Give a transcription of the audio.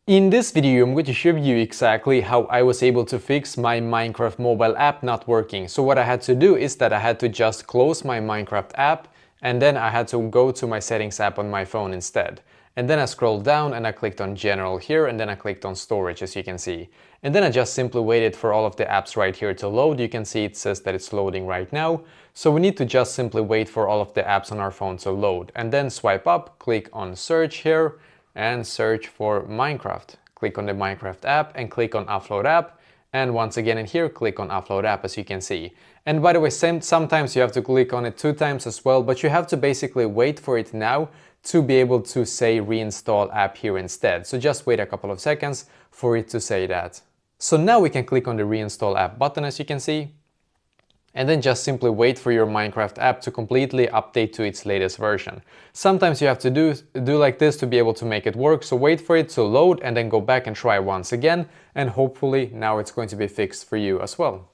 In this video, I'm going to show you exactly how I was able to fix my Minecraft mobile app not working. So what I had to do is that I had to just close my Minecraft app and then I had to go to my settings app on my phone instead. And then I scrolled down and I clicked on general here and then I clicked on storage, as you can see. And then I just simply waited for all of the apps right here to load. You can see it says that it's loading right now. So we need to just simply wait for all of the apps on our phone to load and then swipe up, click on search here and search for Minecraft. Click on the Minecraft app and click on upload app. And once again in here, click on upload app, as you can see. And by the way, sometimes you have to click on it 2 times as well, but you have to basically wait for it now to be able to say reinstall app here instead. So just wait a couple of seconds for it to say that. So now we can click on the reinstall app button, as you can see. And then just simply wait for your Minecraft app to completely update to its latest version. Sometimes you have to do like this to be able to make it work, so wait for it to load and then go back and try once again, and hopefully now it's going to be fixed for you as well.